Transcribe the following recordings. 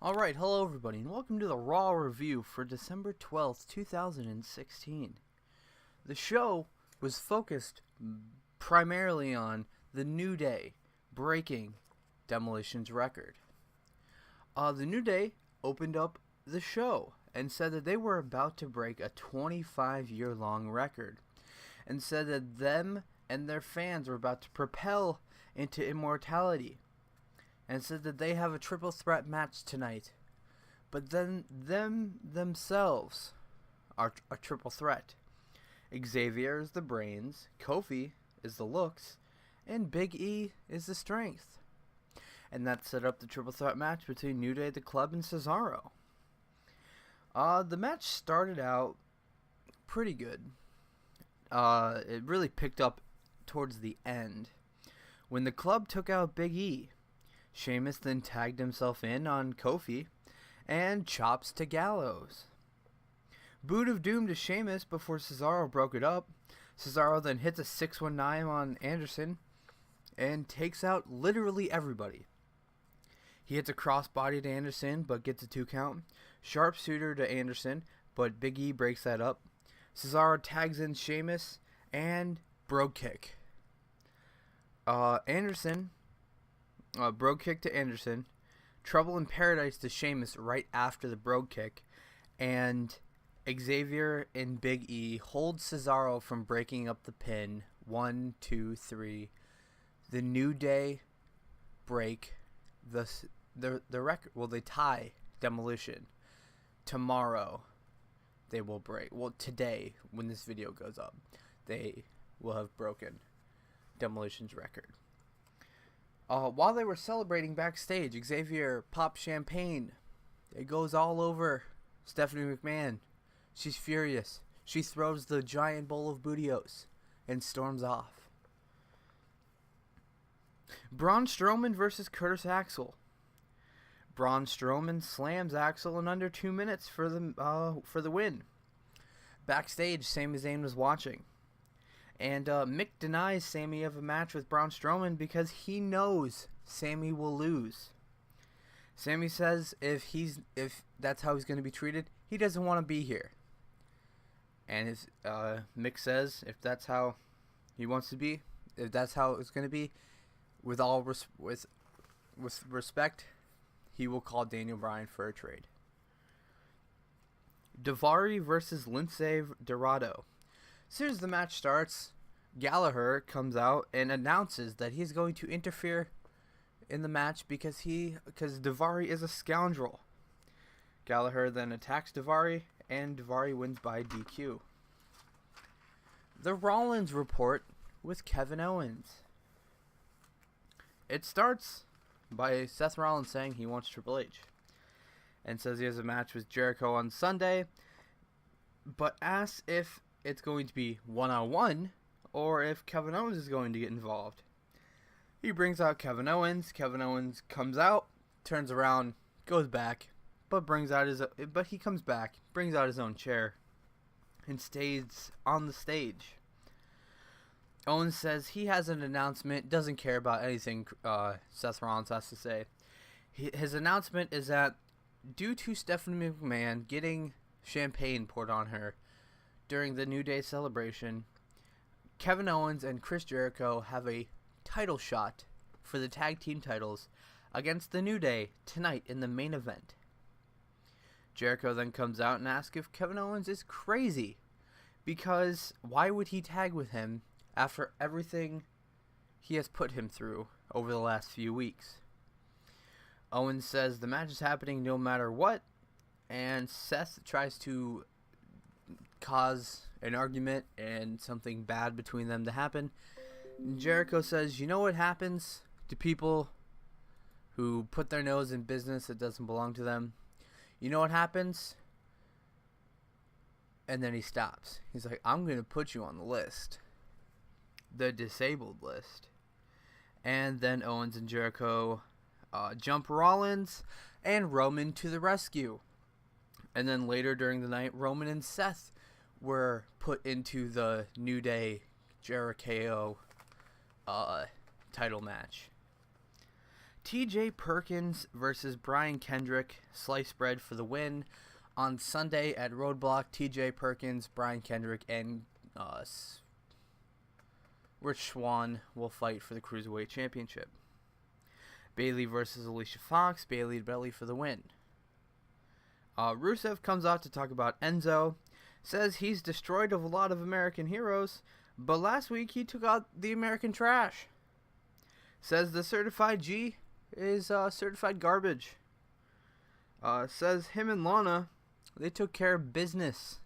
Alright, hello everybody, and welcome to the Raw review for December 12th, 2016. The show was focused primarily on the New Day breaking Demolition's record. The New Day opened up the show and said that they were about to break a 25-year-long record, and said that them and their fans were about to propel into immortality, and said that they have a triple threat match tonight. But then themselves are a triple threat. Xavier is the brains, Kofi is the looks, and Big E is the strength. And that set up the triple threat match between New Day, the Club, and Cesaro. The match started out pretty good. It really picked up towards the end when the Club took out Big E. Sheamus then tagged himself in on Kofi and chops to Gallows. Boot of Doom to Sheamus before Cesaro broke it up. Cesaro then hits a 619 on Anderson and takes out literally everybody. He hits a crossbody to Anderson but gets a 2 count. Sharpshooter to Anderson, but Big E breaks that up. Cesaro tags in Sheamus and Brogue Kick. Brogue Kick to Anderson, Trouble in Paradise to Sheamus right after the Brogue Kick, and Xavier and Big E hold Cesaro from breaking up the pin. 1, 2, 3. The New Day break the record. Well, they tie Demolition. Tomorrow they will break. Well, today when this video goes up, they will have broken Demolition's record. While they were celebrating backstage, Xavier pops champagne. It goes all over Stephanie McMahon. She's furious. She throws the giant bowl of Bootios and storms off. Braun Strowman versus Curtis Axel. Braun Strowman slams Axel in under 2 minutes for the win. Backstage, Sami Zayn was watching. And Mick denies Sami of a match with Braun Strowman because he knows Sami will lose. Sami says if that's how he's going to be treated, he doesn't want to be here. And Mick says if that's how he wants to be, if that's how it's going to be, with respect, he will call Daniel Bryan for a trade. Daivari versus Lince Dorado. As soon as the match starts, Gallagher comes out and announces that he's going to interfere in the match because Daivari is a scoundrel. Gallagher then attacks Daivari, and Daivari wins by DQ. The Rollins Report with Kevin Owens. It starts by Seth Rollins saying he wants Triple H, and says he has a match with Jericho on Sunday, but asks if it's going to be one-on-one or if Kevin Owens is going to get involved. He brings out Kevin Owens. Kevin Owens comes out, turns around, goes back, but he comes back, brings out his own chair, and stays on the stage. Owens says he has an announcement, doesn't care about anything Seth Rollins has to say. His announcement is that due to Stephanie McMahon getting champagne poured on her during the New Day celebration, Kevin Owens and Chris Jericho have a title shot for the tag team titles against the New Day tonight in the main event. Jericho then comes out and asks if Kevin Owens is crazy, because why would he tag with him after everything he has put him through over the last few weeks. Owens says the match is happening no matter what, and Seth tries to cause an argument and something bad between them to happen. And Jericho says, you know what happens to people who put their nose in business that doesn't belong to them? You know what happens? And then he stops. He's like, I'm going to put you on the list. The disabled list. And then Owens and Jericho jump Rollins and Roman to the rescue. And then later during the night, Roman and Seth were put into the New Day Jericho title match. TJ Perkins versus Brian Kendrick, sliced bread for the win. On Sunday at Roadblock, TJ Perkins, Brian Kendrick, and Rich Swann will fight for the Cruiserweight Championship. Bayley versus Alicia Fox, Bayley Belly for the win. Rusev comes out to talk about Enzo, says he's destroyed a lot of American heroes, but last week he took out the American trash. Says the certified G is certified garbage. Says him and Lana, they took care of business.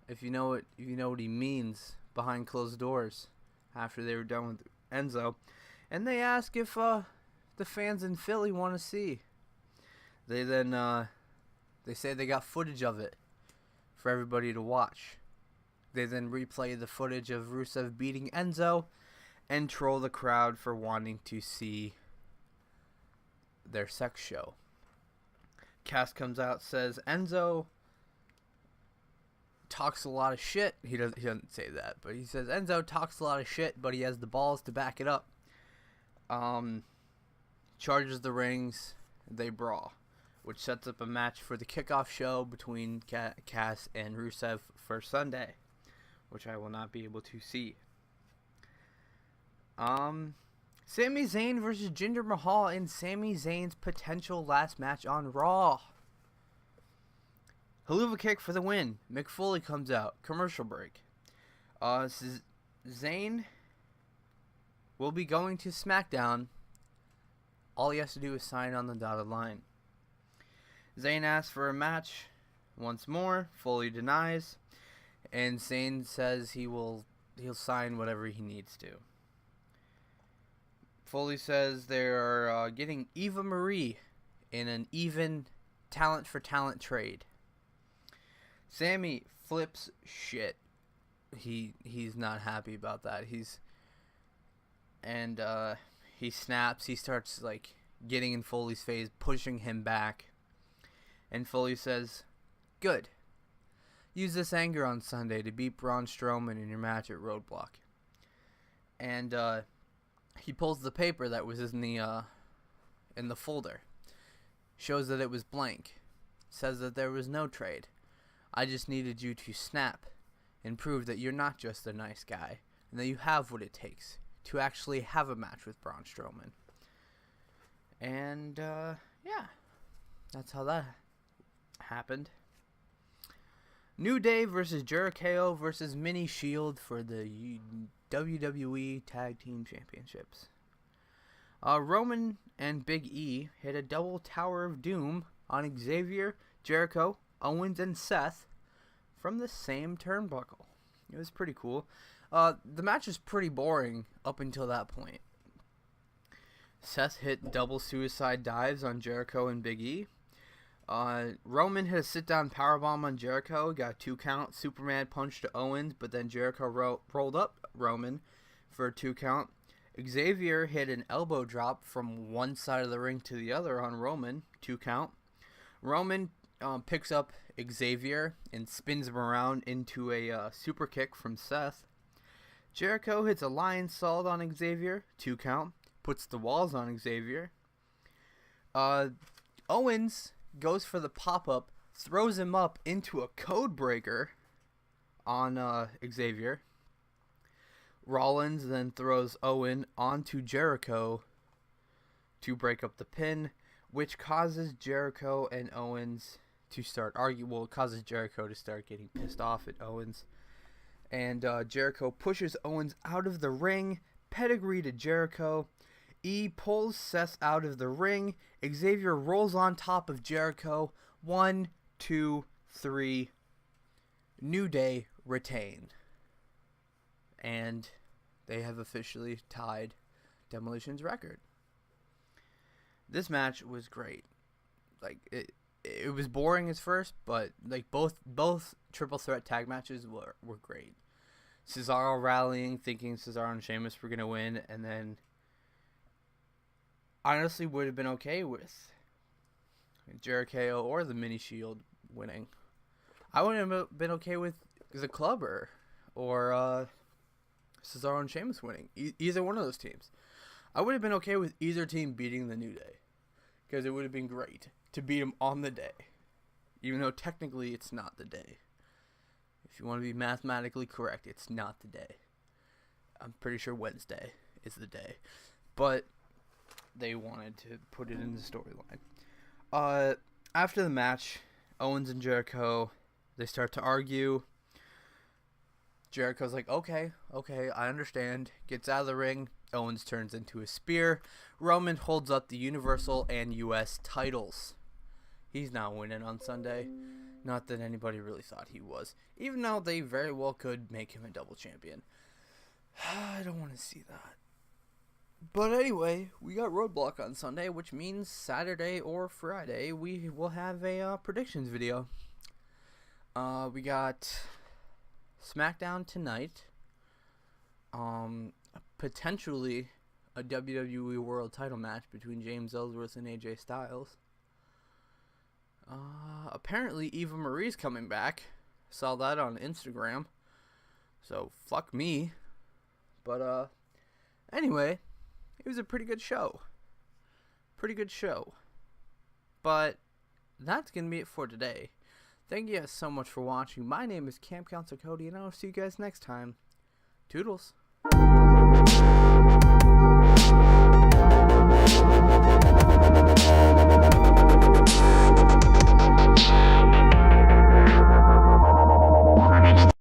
If you know what he means behind closed doors after they were done with Enzo. And they ask if the fans in Philly want to see. They then they say they got footage of it for everybody to watch. They then replay the footage of Rusev beating Enzo and troll the crowd for wanting to see their sex show. Cass comes out, says Enzo talks a lot of shit. He doesn't say that, but he says Enzo talks a lot of shit, but he has the balls to back it up. Charges the rings, they brawl, which sets up a match for the kickoff show between Cass and Rusev for Sunday, which I will not be able to see. Sami Zayn versus Jinder Mahal in Sami Zayn's potential last match on Raw. Haluva kick for the win. Mick Foley comes out. Commercial break. Zayn will be going to Smackdown. All he has to do is sign on the dotted line. Zayn asks for a match once more. Foley denies. And Zayn says he'll sign whatever he needs to. Foley says they're getting Eva Marie in an even talent for talent trade. Sammy flips shit. He's not happy about that. He snaps. He starts getting in Foley's face, pushing him back. And Foley says, "Good. Use this anger on Sunday to beat Braun Strowman in your match at Roadblock." And he pulls the paper that was in the folder. Shows that it was blank. Says that there was no trade. I just needed you to snap and prove that you're not just a nice guy and that you have what it takes to actually have a match with Braun Strowman. And yeah, that's how that happened. New Day versus Jericho versus Mini Shield for the WWE Tag Team Championships. Roman and Big E hit a double Tower of Doom on Xavier, Jericho, Owens, and Seth from the same turnbuckle. It was pretty cool. The match was pretty boring up until that point. Seth hit double suicide dives on Jericho and Big E. Roman hit a sit-down powerbomb on Jericho, got a 2 count. Superman punch to Owens, but then Jericho rolled up Roman for a 2 count. Xavier hit an elbow drop from one side of the ring to the other on Roman, 2 count. Roman picks up Xavier and spins him around into a super kick from Seth. Jericho hits a lion salt on Xavier, 2 count. Puts the walls on Xavier. Owens goes for the pop-up, throws him up into a code breaker on Xavier. Rollins then throws Owen onto Jericho to break up the pin, which causes Jericho and Owens to start arguing. Well, it causes Jericho to start getting pissed off at Owens. And Jericho pushes Owens out of the ring. Pedigree to Jericho. E pulls Seth out of the ring. Xavier rolls on top of Jericho. 1, 2, 3. New Day retain. And they have officially tied Demolition's record. This match was great. It was boring at first, but both triple threat tag matches were great. Cesaro rallying, thinking Cesaro and Sheamus were gonna win, and then honestly would have been okay with Jericho or the Mini Shield winning. I would have been okay with the Clubber or Cesaro and Sheamus winning. Either one of those teams. I would have been okay with either team beating the New Day, because it would have been great to beat them on the day, even though technically it's not the day. If you want to be mathematically correct, it's not the day. I'm pretty sure Wednesday is the day, but they wanted to put it in the storyline. After the match, Owens and Jericho, they start to argue. Jericho's like, okay, I understand. Gets out of the ring. Owens turns into a spear. Roman holds up the Universal and U.S. titles. He's not winning on Sunday. Not that anybody really thought he was. Even though they very well could make him a double champion. I don't want to see that. But anyway, we got Roadblock on Sunday, which means Saturday or Friday we will have a predictions video. We got Smackdown tonight. Potentially a WWE World Title match between James Ellsworth and AJ Styles. Apparently Eva Marie's coming back. Saw that on Instagram. So fuck me. But anyway, it was a pretty good show. But that's gonna be it for today. Thank you guys so much for watching. My name is Camp Counselor Cody, and I'll see you guys next time. Toodles.